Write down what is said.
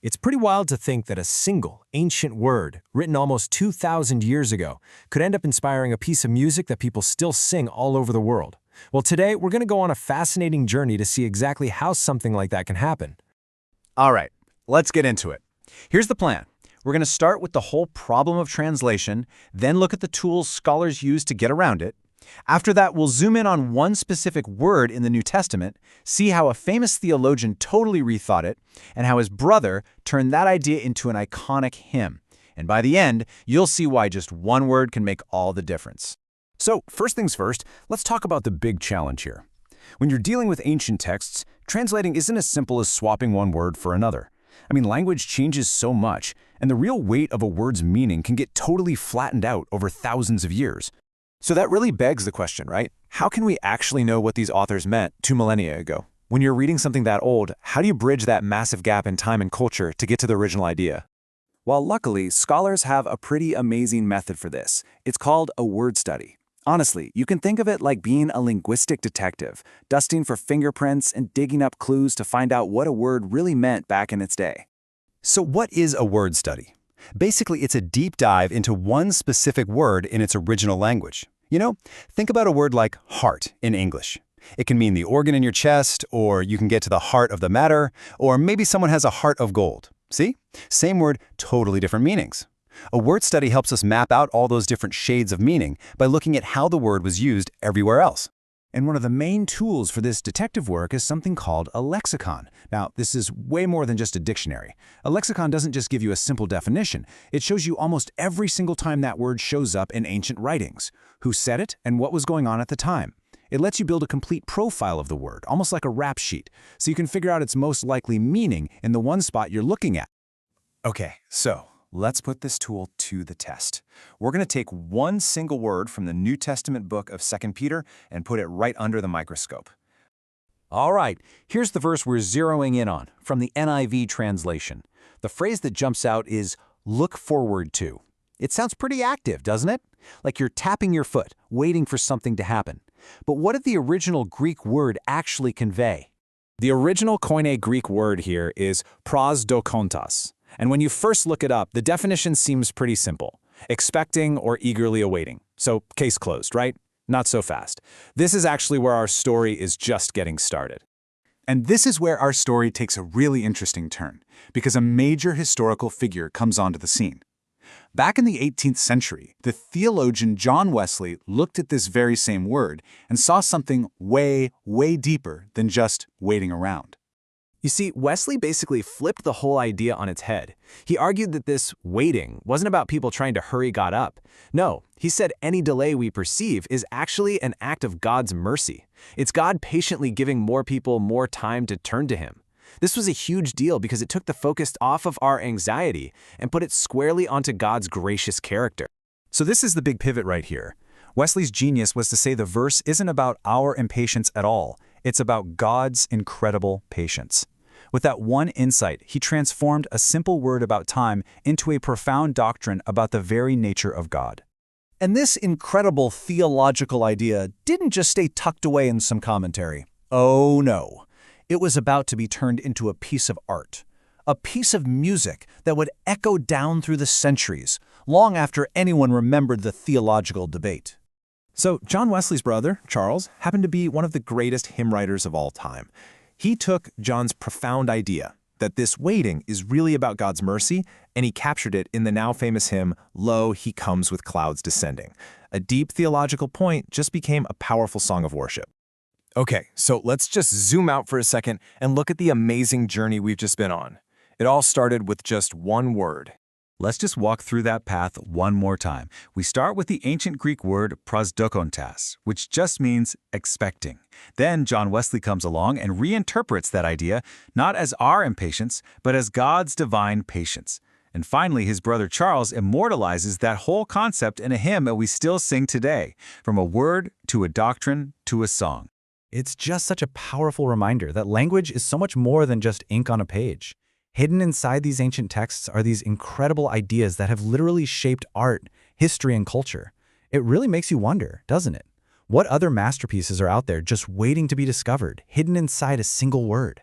It's pretty wild to think that a single, ancient word, written almost 2,000 years ago, could end up inspiring a piece of music that people still sing all over the world. Well, today, we're going to go on a fascinating journey to see exactly how something like that can happen. All right, let's get into it. Here's the plan. We're going to start with the whole problem of translation, then look at the tools scholars use to get around it. After that, we'll zoom in on one specific word in the New Testament, see how a famous theologian totally rethought it, and how his brother turned that idea into an iconic hymn. And by the end, you'll see why just one word can make all the difference. So, first things first, let's talk about the big challenge here. When you're dealing with ancient texts, translating isn't as simple as swapping one word for another. Language changes so much, and the real weight of a word's meaning can get totally flattened out over thousands of years. So that really begs the question, right? How can we actually know what these authors meant 2 millennia ago? When you're reading something that old, how do you bridge that massive gap in time and culture to get to the original idea? Well, luckily, scholars have a pretty amazing method for this. It's called a word study. Honestly, you can think of it like being a linguistic detective, dusting for fingerprints and digging up clues to find out what a word really meant back in its day. So what is a word study? Basically, it's a deep dive into one specific word in its original language. Think about a word like heart in English. It can mean the organ in your chest, or you can get to the heart of the matter, or maybe someone has a heart of gold. See? Same word, totally different meanings. A word study helps us map out all those different shades of meaning by looking at how the word was used everywhere else. And one of the main tools for this detective work is something called a lexicon. Now, this is way more than just a dictionary. A lexicon doesn't just give you a simple definition. It shows you almost every single time that word shows up in ancient writings, who said it and what was going on at the time. It lets you build a complete profile of the word, almost like a rap sheet, so you can figure out its most likely meaning in the one spot you're looking at. Okay, so let's put this tool to the test. We're going to take one single word from the New Testament book of 2 Peter and put it right under the microscope. All right, here's the verse we're zeroing in on from the NIV translation. The phrase that jumps out is look forward to. It sounds pretty active, doesn't it? Like you're tapping your foot, waiting for something to happen. But what did the original Greek word actually convey? The original Koine Greek word here is prosdokontos. And when you first look it up, the definition seems pretty simple. Expecting or eagerly awaiting. So case closed, right? Not so fast. This is actually where our story is just getting started. And this is where our story takes a really interesting turn, because a major historical figure comes onto the scene. Back in the 18th century, the theologian John Wesley looked at this very same word and saw something way, way deeper than just waiting around. You see, Wesley basically flipped the whole idea on its head. He argued that this waiting wasn't about people trying to hurry God up. No, he said any delay we perceive is actually an act of God's mercy. It's God patiently giving more people more time to turn to Him. This was a huge deal because it took the focus off of our anxiety and put it squarely onto God's gracious character. So this is the big pivot right here. Wesley's genius was to say the verse isn't about our impatience at all. It's about God's incredible patience. With that one insight, he transformed a simple word about time into a profound doctrine about the very nature of God. And this incredible theological idea didn't just stay tucked away in some commentary. Oh no. It was about to be turned into a piece of art, a piece of music that would echo down through the centuries, long after anyone remembered the theological debate. So John Wesley's brother, Charles, happened to be one of the greatest hymn writers of all time. He took John's profound idea that this waiting is really about God's mercy, and he captured it in the now famous hymn, Lo, He Comes with Clouds Descending. A deep theological point just became a powerful song of worship. Okay, so let's just zoom out for a second and look at the amazing journey we've just been on. It all started with just one word. Let's just walk through that path one more time. We start with the ancient Greek word prosdokontas, which just means expecting. Then John Wesley comes along and reinterprets that idea, not as our impatience, but as God's divine patience. And finally, his brother Charles immortalizes that whole concept in a hymn that we still sing today, from a word to a doctrine to a song. It's just such a powerful reminder that language is so much more than just ink on a page. Hidden inside these ancient texts are these incredible ideas that have literally shaped art, history, and culture. It really makes you wonder, doesn't it? What other masterpieces are out there just waiting to be discovered, hidden inside a single word?